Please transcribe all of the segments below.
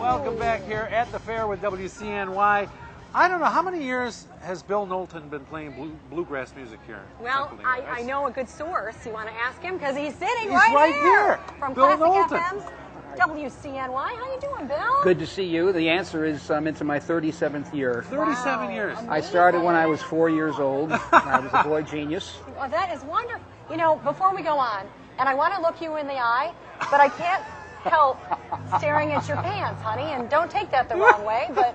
Welcome back here at the fair with WCNY. I don't know, how many years has Bill Knowlton been playing bluegrass music here? Well, I know a good source. You want to ask him? Because he's sitting He's right here. From Bill Classic Knowlton. FM's WCNY. How you doing, Bill? Good to see you. The answer is I'm into my 37th year. 37 years. Amazing. I started when I was 4 years old. I was a boy genius. Well, that is wonderful. You know, before we go on, and I want to look you in the eye, but I can't help staring at your pants, honey, and don't take that the wrong way, but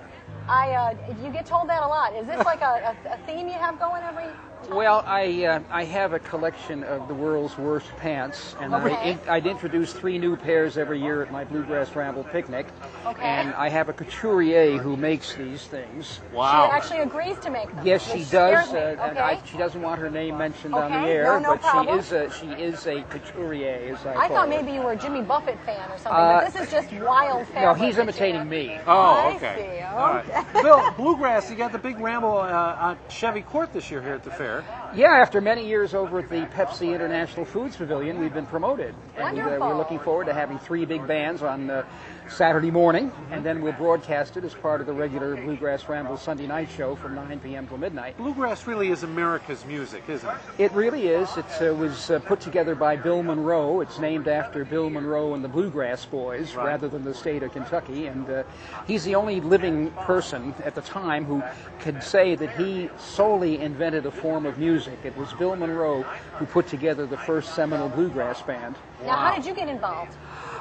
you get told that a lot. Is this like a theme you have going every time? Well, I have a collection of the world's worst pants, and Okay. I'd introduce 3 new pairs every year at my Bluegrass Ramble picnic. Okay. And I have a couturier who makes these things. Wow. She actually agrees to make them. Yes, she which does. scares me. And she doesn't want her name mentioned on the Okay, air, no but problem. she is a couturier, as I I call thought it. maybe you were a Jimmy Buffett fan or something, but this is just wild fabric. No, he's that you imitating have. me. Oh, I okay. see. All right. Okay. Bill, bluegrass, you got the big ramble on Chevy Court this year here at the fair. Yeah, after many years over at the Pepsi International Foods Pavilion, we've been promoted. And Wonderful. we're looking forward to having 3 big bands on Saturday morning, and then we'll broadcast it as part of the regular Bluegrass Ramble Sunday night show from 9 p.m. till midnight. Bluegrass really is America's music, isn't it? It really is. It was put together by Bill Monroe. It's named after Bill Monroe and the Bluegrass Boys, Right. rather than the state of Kentucky. And he's the only living person at the time who could say that he solely invented a form of music. It was Bill Monroe who put together the first seminal bluegrass band. Now, how did you get involved?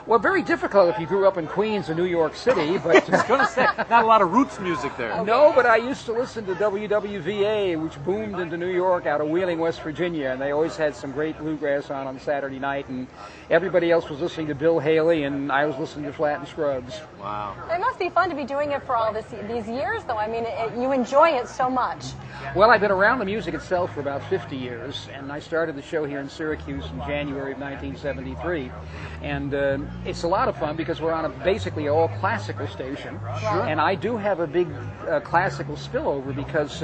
Well, very difficult if you grew up in Queens or New York City, but I was going to say, not a lot of roots music there. no, but I used to listen to WWVA, which boomed into New York out of Wheeling, West Virginia, and they always had some great bluegrass on Saturday night, and everybody else was listening to Bill Haley, and I was listening to Flat and Scruggs. Wow. It must be fun to be doing it for all these years, though. I mean, you enjoy it so much. Well, I've been around the music itself for about 50 years, and I started the show here in Syracuse in January of 1973, and it's a lot of fun because we're on a basically all classical station, and I do have a big classical spillover because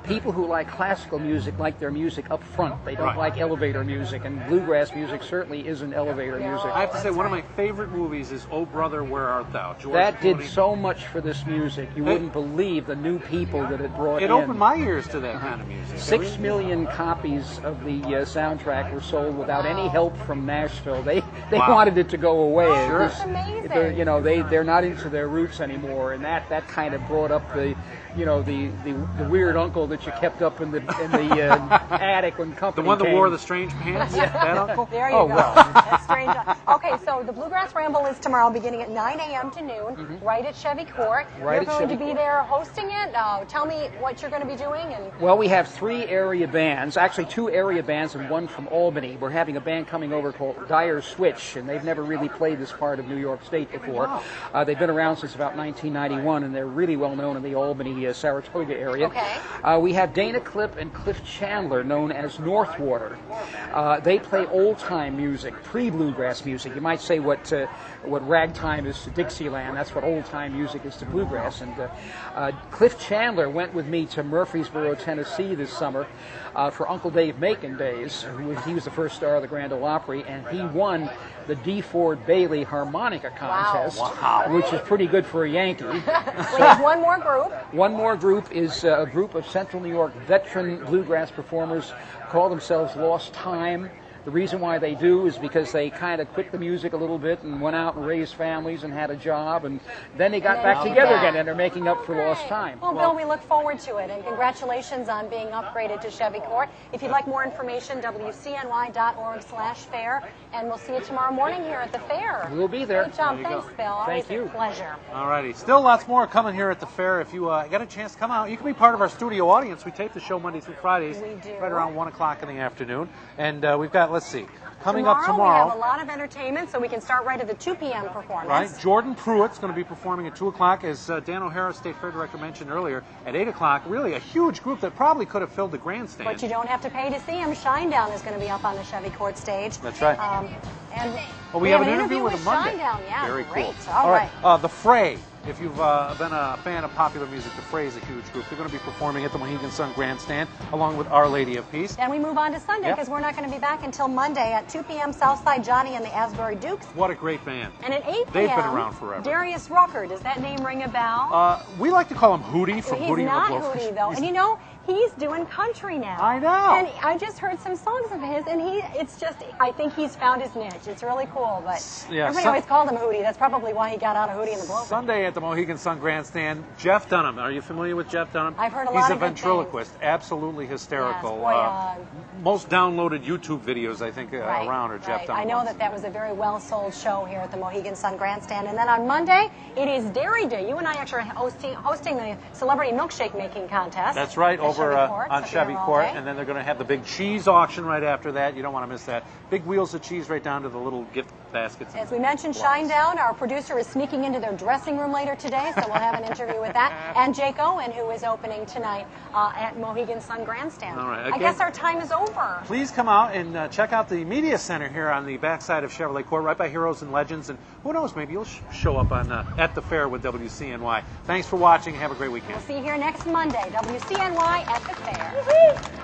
people who like classical music like their music up front. They don't Right. like elevator music, and bluegrass music certainly isn't elevator music. I have to say, one of my favorite movies is Oh Brother, Where Art Thou? George That did Clooney. so much for this music. You wouldn't believe the new people that it brought It in. opened my ears to that kind of music. 6 million copies of the soundtrack were sold without any help from Nashville. They Wow. wanted it to go away. Oh, It was- that's amazing. they're not into their roots anymore, and that kind of brought up the weird uncle that you kept up in the attic when company The one that came. wore the strange pants? That uncle? There you Oh, go. well. That's strange. Okay, so the Bluegrass Ramble is tomorrow beginning at 9 a.m. to noon, right at Chevy Court. Right You're at going Chevy to be Court. there hosting it. Tell me what you're going to be doing. And Well, we have 3 area bands, actually 2 area bands and 1 from Albany. We're having a band coming over called Dire Switch, and they've never really played this part of New York State before. They've been around since about 1991, and they're really well known in the Albany, Saratoga area. Okay. We have Dana Clip and Cliff Chandler, known as Northwater. They play old-time music, pre-bluegrass music. You might say what ragtime is to Dixieland, that's what old-time music is to bluegrass. And Cliff Chandler went with me to Murfreesboro, Tennessee this summer for Uncle Dave Macon Days. He was the first star of the Grand Ole Opry, and he won the D. Ford Bailey Harmonica Contest, which is pretty good for a Yankee. we have one more group. One more group is a group of Central New York veteran bluegrass performers, call themselves Lost Time. The reason why they do is because they kind of quit the music a little bit and went out and raised families and had a job, and then they got back together again, and they're making up for lost time. Well, Bill, we look forward to it, and congratulations on being upgraded to Chevy Court. If you'd like more information, WCNY.org/fair, and we'll see you tomorrow morning here at the fair. We'll be there. Good job. There you Thanks, go. Bill. Always Thank you. a pleasure. All righty. Still lots more coming here at the fair. If you get a chance to come out, you can be part of our studio audience. We tape the show Monday through Fridays, We do. right around 1 o'clock in the afternoon. And we've got, let's see, coming Tomorrow, up we tomorrow. have a lot of entertainment, so we can start right at the 2 p.m. performance. Right, Jordan Pruitt's going to be performing at 2 o'clock, as Dan O'Hara, State Fair Director, mentioned earlier, at 8 o'clock. Really a huge group that probably could have filled the grandstand. But you don't have to pay to see him. Shinedown is going to be up on the Chevy Court stage. That's right. And Well, we have an interview with him Monday. Shinedown. Yeah, Very great. cool. All right. The Fray. if you've been a fan of popular music, the Fray is a huge group. They're going to be performing at the Mohegan Sun Grandstand along with Our Lady of Peace. Then we move on to Sunday because we're not going to be back until Monday at 2 p.m. Southside Johnny and the Asbury Dukes. What a great band. And at 8 p.m. They've been around forever. Darius Rucker. Does that name ring a bell? We like to call him Hootie from Hootie He's not and the Blowfish. Hootie, though. And you know, he's doing country now. I know. And I just heard some songs of his, and I think he's found his niche. It's really cool, but everybody always called him Hootie. That's probably why he got out of Hootie and the Blowfish. Sunday at the Mohegan Sun Grandstand, Jeff Dunham. Are you familiar with Jeff Dunham? I've heard a lot of good He's a ventriloquist, absolutely hysterical. Yes, boy, most downloaded YouTube videos, I think, around are Jeff Dunham. I know that was a very well-sold show here at the Mohegan Sun Grandstand. And then on Monday, it is Dairy Day. You and I actually are hosting the Celebrity Milkshake Making Contest. That's right, over on Chevy Court. Day. And then they're going to have the big cheese auction right after that. You don't want to miss that. Big wheels of cheese right down to the little gift baskets. As we mentioned, Shinedown, our producer, is sneaking into their dressing room later today, so we'll have an interview with that. And Jake Owen, who is opening tonight at Mohegan Sun Grandstand. All right. I guess our time is over. Please come out and check out the media center here on the backside of Chevrolet Court, right by Heroes and Legends. And who knows, maybe you'll show up on at the fair with WCNY. Thanks for watching. Have a great weekend. We'll see you here next Monday, WCNY at the fair.